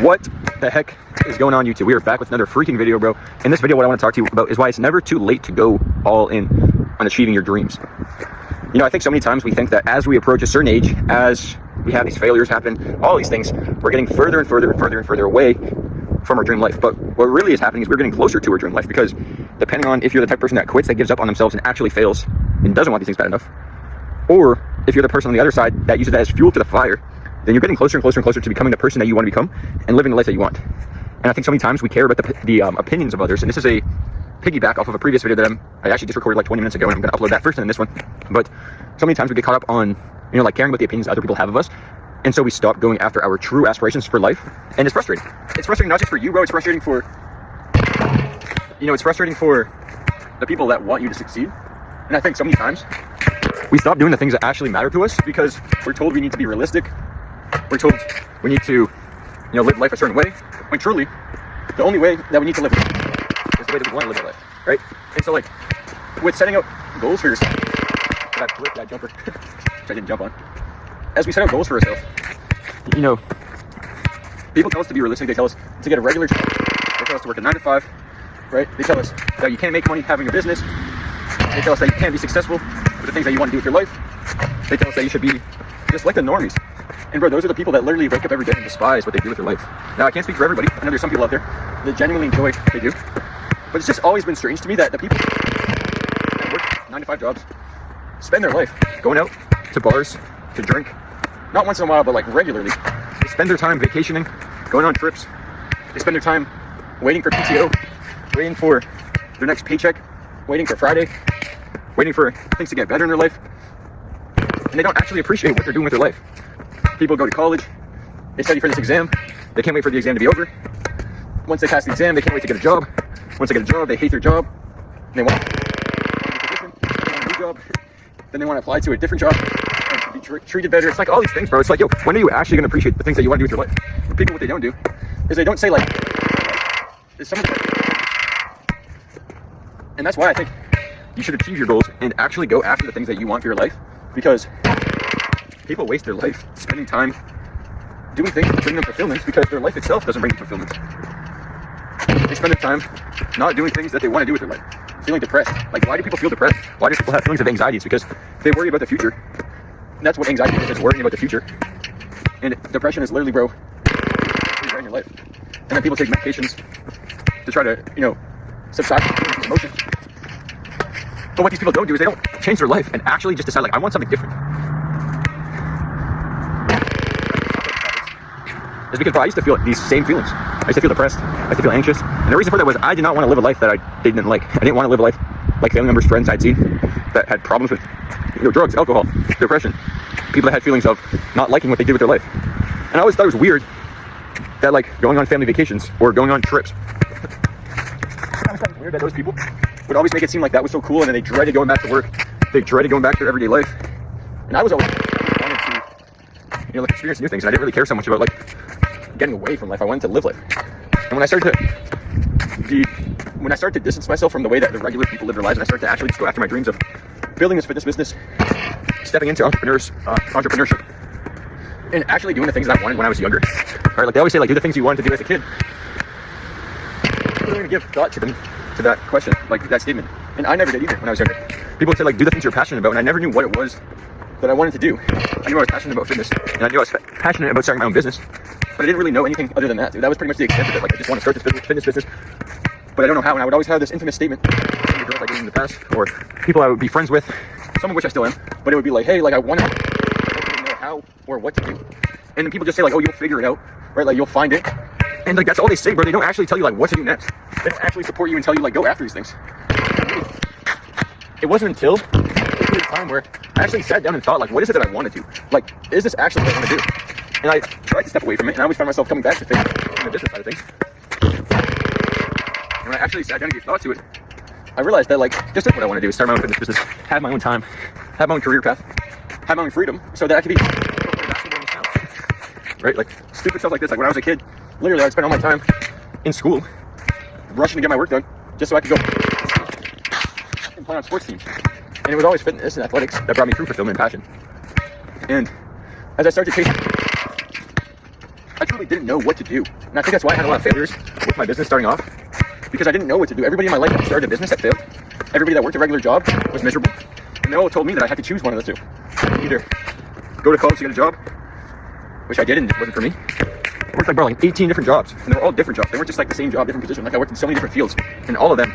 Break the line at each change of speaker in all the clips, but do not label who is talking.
What the heck is going on, YouTube? We are back with another freaking video, bro. In this video, what I want to talk to you about is why it's never too late to go all in on achieving your dreams. You know, I think so many times we think that as we approach a certain age, as we have these failures happen, all these things, we're getting further and further and further and further away from our dream life. But what really is happening is we're getting closer to our dream life, because depending on if you're the type of person that quits, that gives up on themselves and actually fails and doesn't want these things bad enough, or if you're the person on the other side that uses that as fuel to the fire, then you're getting closer and closer and closer to becoming the person that you want to become and living the life that you want. And I think so many times we care about the opinions of others. And this is a piggyback off of a previous video that I actually just recorded like 20 minutes ago, and I'm going to upload that first and then this one. But so many times we get caught up on, you know, like caring about the opinions other people have of us. And so we stop going after our true aspirations for life. And it's frustrating. It's frustrating not just for you, bro. It's frustrating for, you know, it's frustrating for the people that want you to succeed. And I think so many times we stop doing the things that actually matter to us because we're told we need to be realistic. We're told we need to, you know, live life a certain way, when truly the only way that we need to live is the way that we want to live our life, right? And so, like, with setting out goals for yourself, that jumper, which I didn't jump on. As we set out goals for ourselves, you know, people tell us to be realistic. They tell us to get a regular job. They tell us to work a 9 to 5, right? They tell us that you can't make money having a business. They tell us that you can't be successful with the things that you want to do with your life. They tell us that you should be just like the normies. And bro, those are the people that literally wake up every day and despise what they do with their life. Now, I can't speak for everybody. I know there's some people out there that genuinely enjoy what they do. But it's just always been strange to me that the people that work 9 to 5 jobs spend their life going out to bars, to drink, not once in a while, but like regularly. They spend their time vacationing, going on trips. They spend their time waiting for PTO, waiting for their next paycheck, waiting for Friday, waiting for things to get better in their life. And they don't actually appreciate what they're doing with their life. People go to college, they study for this exam, they can't wait for the exam to be over. Once they pass the exam, they can't wait to get a job. Once they get a job, they hate their job, and they want a new job. Then they want to apply to a different job and be treated better. It's like all these things, bro. It's like, yo, when are you actually going to appreciate the things that you want to do with your life? People, what they don't do is they don't say, like, is someone. And that's why I think you should achieve your goals and actually go after the things that you want for your life, because people waste their life spending time doing things that bring them fulfillment because their life itself doesn't bring them fulfillment. They spend their time not doing things that they want to do with their life, feeling depressed. Like, why do people feel depressed? Why do people have feelings of anxiety? It's because they worry about the future. And that's what anxiety is worrying about the future. And depression is literally, bro, rewriting your life. And then people take medications to try to, you know, subside emotions. But what these people don't do is they don't change their life and actually just decide, like, I want something different. It's because, bro, I used to feel these same feelings. I used to feel depressed. I used to feel anxious. And the reason for that was I did not want to live a life that I didn't like. I didn't want to live a life like family members, friends I'd seen that had problems with, you know, drugs, alcohol, depression. People that had feelings of not liking what they did with their life. And I always thought it was weird that, like, going on family vacations or going on trips, I always thought it was weird that those people would always make it seem like that was so cool, and then they dreaded going back to work. They dreaded going back to their everyday life. And I was always wanted to, you know, like, experience new things. And I didn't really care so much about, like, getting away from life. I wanted to live life. And when I started to distance myself from the way that the regular people live their lives, and I started to actually just go after my dreams of building this fitness business, stepping into entrepreneurship, and actually doing the things that I wanted when I was younger. Right? Like, they always say, like, do the things you wanted to do as a kid. I'm really gonna give thought to that question, like that statement. And I never did either when I was younger. People would say, like, do the things you're passionate about, and I never knew what it was that I wanted to do. I knew I was passionate about fitness, and I knew I was passionate about starting my own business, but I didn't really know anything other than that, dude. That was pretty much the extent of it. Like, I just want to start this fitness business, but I don't know how. And I would always have this infamous statement from girls I dated in the past, or people I would be friends with, some of which I still am, but it would be like, hey, like, I want to know how or what to do. And then people just say, like, oh, you'll figure it out, right? Like, you'll find it. And, like, that's all they say, bro. They don't actually tell you, like, what to do next. They don't actually support you and tell you, like, go after these things. It wasn't until a time where I actually sat down and thought, like, what is it that I want to do? Like, is this actually what I want to do? And I tried to step away from it, and I always found myself coming back to things in the business side of things. And when I actually sat down and gave thought to it, I realized that, like, just what I want to do is start my own fitness business, have my own time, have my own career path, have my own freedom, so that I could be right? Like, stupid stuff like this. Like, when I was a kid, literally, I'd spend all my time in school rushing to get my work done just so I could go and play on sports teams. And it was always fitness and athletics that brought me true fulfillment and passion. And as I started chasing, I truly literally didn't know what to do. And I think that's why I had a lot of failures with my business starting off, because I didn't know what to do. Everybody in my life that started a business that failed. Everybody that worked a regular job was miserable. And they all told me that I had to choose one of the two. Either go to college to get a job, which I did and it wasn't for me. I worked like 18 different jobs, and they were all different jobs. They weren't just like the same job, different position. Like I worked in so many different fields, and all of them,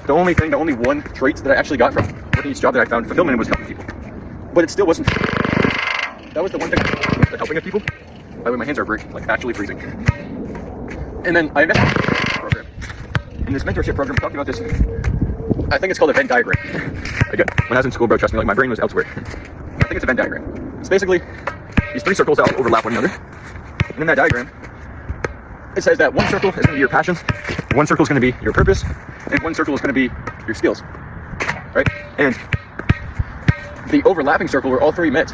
the only one trait that I actually got from working each job that I found fulfillment in was helping people. But it still wasn't. That was the one thing, the helping of people. By the way, my hands are like actually freezing. And then I invested in this program. In this mentorship program, talking about this, I think it's called a Venn diagram. Again, when I was in school, bro, trust me, like my brain was elsewhere. I think it's a Venn diagram. It's basically these three circles that overlap one another. And in that diagram, it says that one circle is going to be your passions, one circle is going to be your purpose, and one circle is going to be your skills, right? And the overlapping circle where all three met,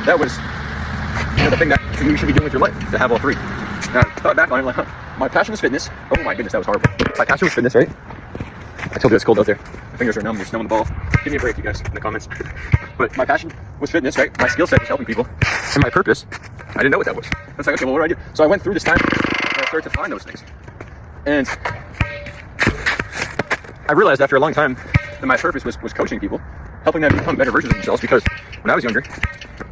that was the thing that you should be doing with your life, to have all three. Now, I thought back on it, like, my passion is fitness. Oh my goodness, that was horrible. My passion was fitness, right? I told you it's cold out there. My fingers are numb, there's snow on the ball. Give me a break, you guys, in the comments. But my passion was fitness, right? My skill set was helping people. And my purpose, I didn't know what that was. I was like, okay, well, what do I do? So I went through this time and I started to find those things. And I realized after a long time that my purpose was coaching people, helping them become better versions of themselves, because when I was younger,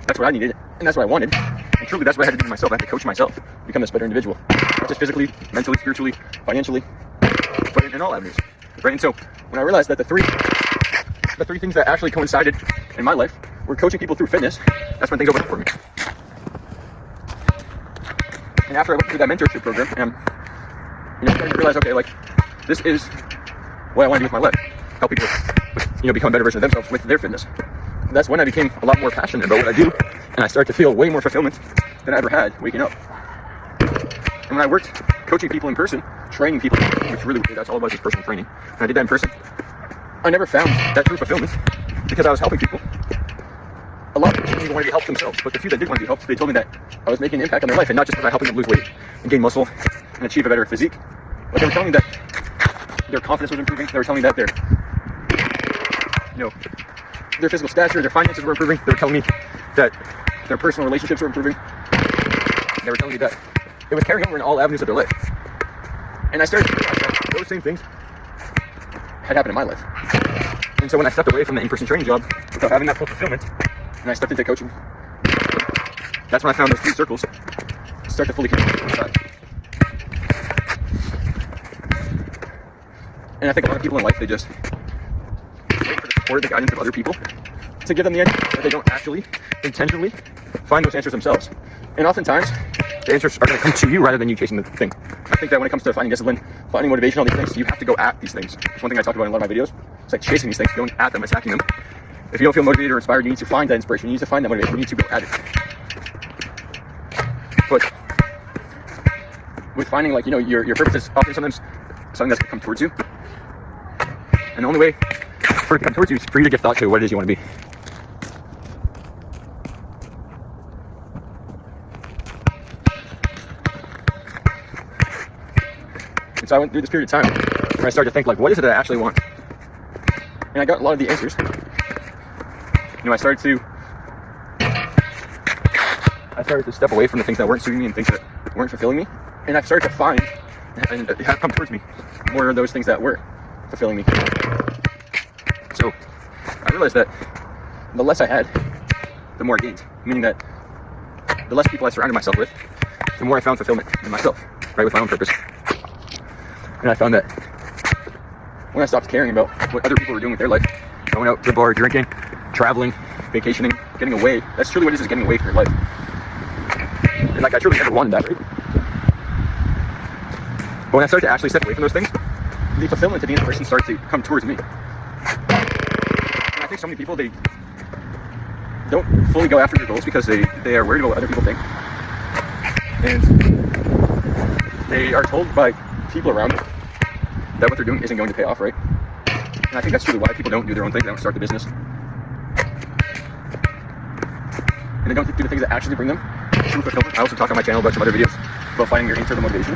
that's what I needed, and that's what I wanted. And truly, that's what I had to do to myself. I had to coach myself, become this better individual. Not just physically, mentally, spiritually, financially, but in all avenues. Right? And so when I realized that the three things that actually coincided in my life were coaching people through fitness, that's when things opened up for me. And after I went through that mentorship program, and starting to realize, okay, like, this is what I want to do with my life. Help people become a better version of themselves with their fitness. That's when I became a lot more passionate about what I do, and I started to feel way more fulfillment than I ever had waking up. And when I worked coaching people in person, training people, which really, that's all about is personal training, and I did that in person, I never found that true fulfillment because I was helping people. A lot of people didn't even want to be helped themselves, but the few that did want to be helped, they told me that I was making an impact on their life, and not just by helping them lose weight and gain muscle and achieve a better physique, but they were telling me that their confidence was improving. They were telling me that their physical stature, their finances were improving. They were telling me that their personal relationships were improving. They were telling me that it was carrying over in all avenues of their life. And I started to realize that those same things had happened in my life. And so when I stepped away from the in-person training job without having that full fulfillment, and I stepped into coaching, that's when I found those three circles start to fully coincide. And I think a lot of people in life, they just wait for the support, the guidance of other people to give them the answer, but they don't actually intentionally find those answers themselves. And oftentimes, the answers are going to come to you rather than you chasing the thing. I think that when it comes to finding discipline, finding motivation, all these things, you have to go at these things. It's one thing I talked about in a lot of my videos. It's like chasing these things, going at them, attacking them. If you don't feel motivated or inspired, you need to find that inspiration. You need to find that motivation. You need to go at it. But with finding, like, your purpose is often sometimes something that's going to come towards you. And the only way for it to come towards you is for you to give thought to what it is you want to be. And so I went through this period of time where I started to think, like, what is it that I actually want? And I got a lot of the answers. I started to step away from the things that weren't suiting me and things that weren't fulfilling me. And I started to find, and it had come towards me, more of those things that were fulfilling me. So I realized that the less I had, the more I gained. Meaning that the less people I surrounded myself with, the more I found fulfillment in myself, right, with my own purpose. And I found that when I stopped caring about what other people were doing with their life, going out to the bar, drinking, traveling, vacationing, getting away, that's truly what it is getting away from your life. And like, I truly never wanted that, right? But when I started to actually step away from those things, the fulfillment to being a person started to come towards me. And I think so many people, they don't fully go after their goals because they are worried about what other people think. And they are told by people around them that what they're doing isn't going to pay off, right? And I think that's truly why people don't do their own thing. They don't start the business. And they don't do the things that actually bring them true fulfillment. I also talk on my channel about some other videos about finding your internal motivation,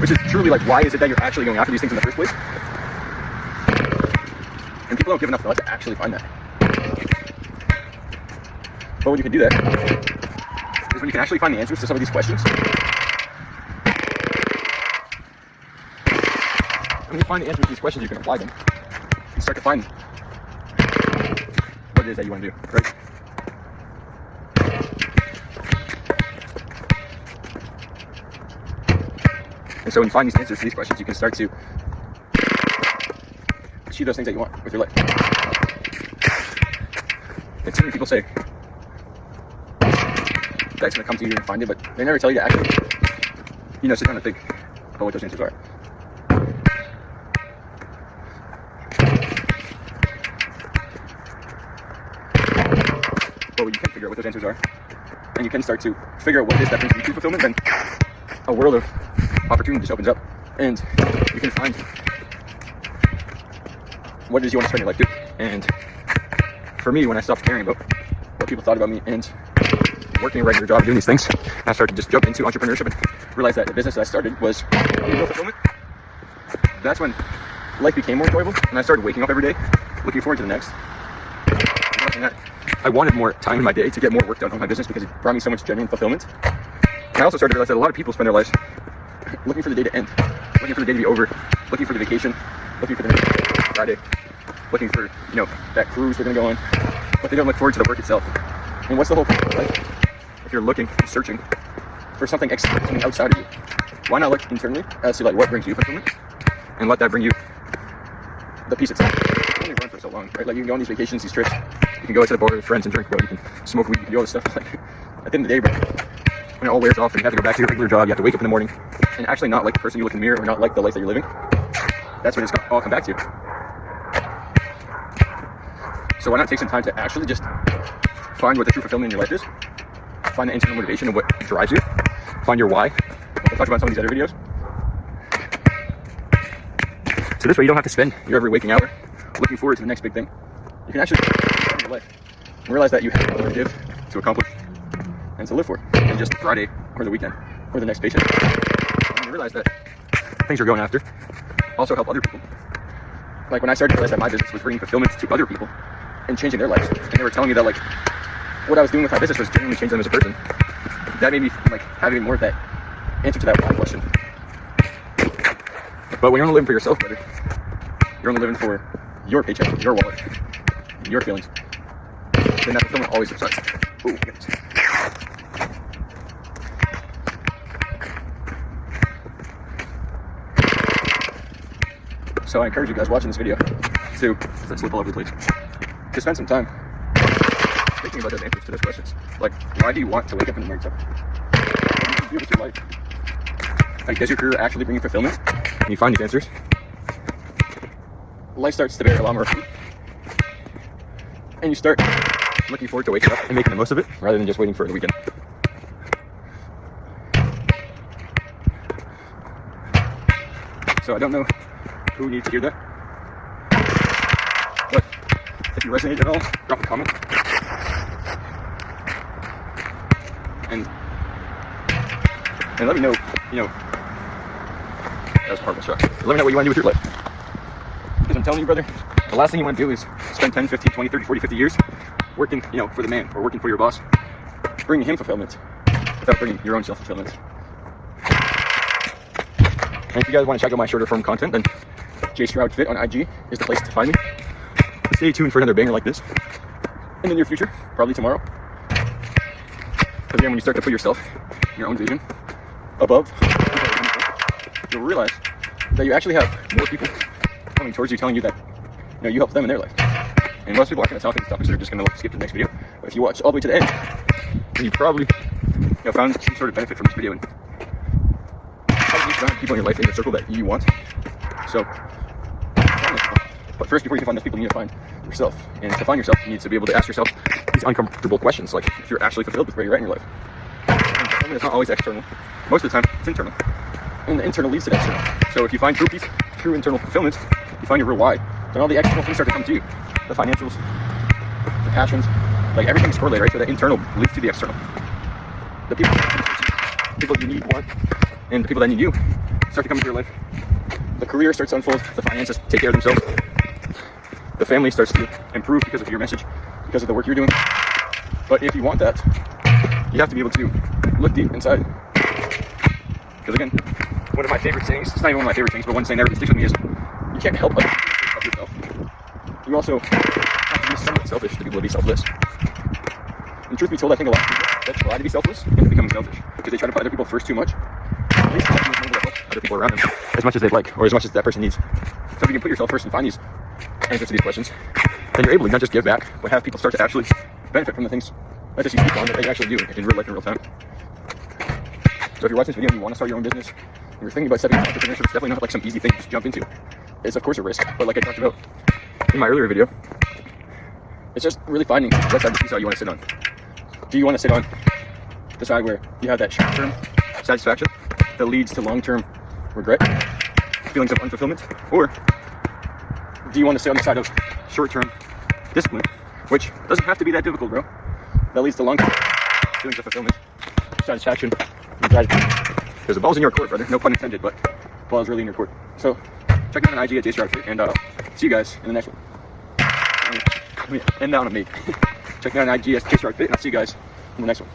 which is truly like, why is it that you're actually going after these things in the first place? And people don't give enough thought to actually find that. But when you can do that, is when you can actually find the answers to some of these questions. When you find the answers to these questions, you can apply them. You start to find what it is that you want to do, right? And so when you find these answers to these questions, you can start to achieve those things that you want with your life. And so many people say that's going to come to you and find it, but they never tell you to actually, sit down and think about what those answers are. But when you can figure out what those answers are, and you can start to figure out what it is that brings you to fulfillment, then a world of opportunity just opens up, and you can find what it is you want to spend your life doing. And for me, when I stopped caring about what people thought about me and working a regular job doing these things, I started to just jump into entrepreneurship and realize that the business that I started was real fulfillment. That's when life became more enjoyable, and I started waking up every day looking forward to the next. And that I wanted more time in my day to get more work done on my business because it brought me so much genuine fulfillment. And I also started to realize that a lot of people spend their lives looking for the day to end, looking for the day to be over, looking for the vacation, looking for the next Friday, looking for, that cruise they're going to go on, but they don't look forward to the work itself. And what's the whole point of life? If you're looking and searching for something outside of you, why not look internally as to what brings you fulfillment and let that bring you the peace itself? You only run for so long, right? You can go on these vacations, these trips, you can go to the bar with friends and drink, bro. You can smoke weed, you can do all this stuff. At the end of the day, bro, when it all wears off and you have to go back to your regular job, you have to wake up in the morning and actually not like the person you look in the mirror or not like the life that you're living. That's when it's going to all come back to you. So why not take some time to actually just find what the true fulfillment in your life is, find the internal motivation of what drives you, find your why, like I talked about in some of these other videos. So this way you don't have to spend your every waking hour looking forward to the next big thing. You can actually live your life and realize that you have more to give, to accomplish, and to live for than just Friday or the weekend or the next paycheck. And you realize that things you're going after also help other people. Like when I started to realize that my business was bringing fulfillment to other people and changing their lives, and they were telling me that what I was doing with my business was genuinely changing them as a person, that made me have even more of that answer to that why question. But when you're only living for yourself, brother, you're only living for your paycheck, your wallet, your feelings, then that fulfillment always subsides. Ooh, goodness. So I encourage you guys watching this video to slip all over the place, to spend some time thinking about those answers to those questions. Why do you want to wake up in the morning? What do you do with your life? Does your career actually bring you fulfillment? And you find these answers, life starts to bear a lot more fruit, and you start looking forward to waking up and making the most of it rather than just waiting for the weekend. So I don't know who needs to hear that, but if you resonate at all, drop a comment. And let me know, that was a horrible shot. Let me know what you want to do with your life. Because I'm telling you, brother, the last thing you want to do is spend 10, 15, 20, 30, 40, 50 years working, for the man or working for your boss, bringing him fulfillment without bringing your own self-fulfillment. And if you guys want to check out my shorter form content, then J Stroud Fit on IG is the place to find me. Stay tuned for another banger like this in the near future, probably tomorrow. Because again, when you start to put yourself, your own vision, above, you'll realize that you actually have more people coming towards you telling you that you help them in their life. And most people aren't going to talk to these topics, they're just going to skip to the next video. But if you watch all the way to the end, then you probably found some sort of benefit from this video and probably found people in your life in your circle that you want. So, but first, before you can find those people, you need to find yourself. And to find yourself, you need to be able to ask yourself these uncomfortable questions, like if you're actually fulfilled with where you're at in your life. And it's not always external. Most of the time, it's internal. And the internal leads to the external. So if you find true peace, true internal fulfillment, you find your real why, then all the external things start to come to you. The financials, the passions, everything's correlated, right? So the internal leads to the external. The people you need, want, and the people that need you start to come into your life. The career starts to unfold, the finances take care of themselves. The family starts to improve because of your message, because of the work you're doing. But if you want that, you have to be able to look deep inside. Because again, one of my favorite sayings, it's not even one of my favorite things, but one saying that really sticks with me is, you can't help others, help yourself. You also have to be somewhat selfish to be able to be selfless. And truth be told, I think a lot of people that try to be selfless end up becoming selfish because they try to put other people first too much. At least they're able to help other people around them as much as they'd like, or as much as that person needs. So if you can put yourself first and find these answers to these questions, then you're able to not just give back, but have people start to actually benefit from the things not just you speak on, but they actually do in real life, in real time. So if you're watching this video and you want to start your own business, and you're thinking about stepping into entrepreneurship, it's definitely not like some easy thing to just jump into. It's of course a risk, but like I talked about in my earlier video, it's just really finding what side of the seesaw you want to sit on. Do you want to sit on the side where you have that short-term satisfaction that leads to long-term regret, feelings of unfulfillment, or do you want to sit on the side of short-term discipline, which doesn't have to be that difficult, bro, that leads to long-term feelings of fulfillment, satisfaction, and gratitude? Because the ball's in your court, brother. No pun intended, but the ball is really in your court. So check me out on IG at JSRFit, and see you guys in the next one. Let me end down on me. Check me out on IG at JSRFit, and I'll see you guys in the next one.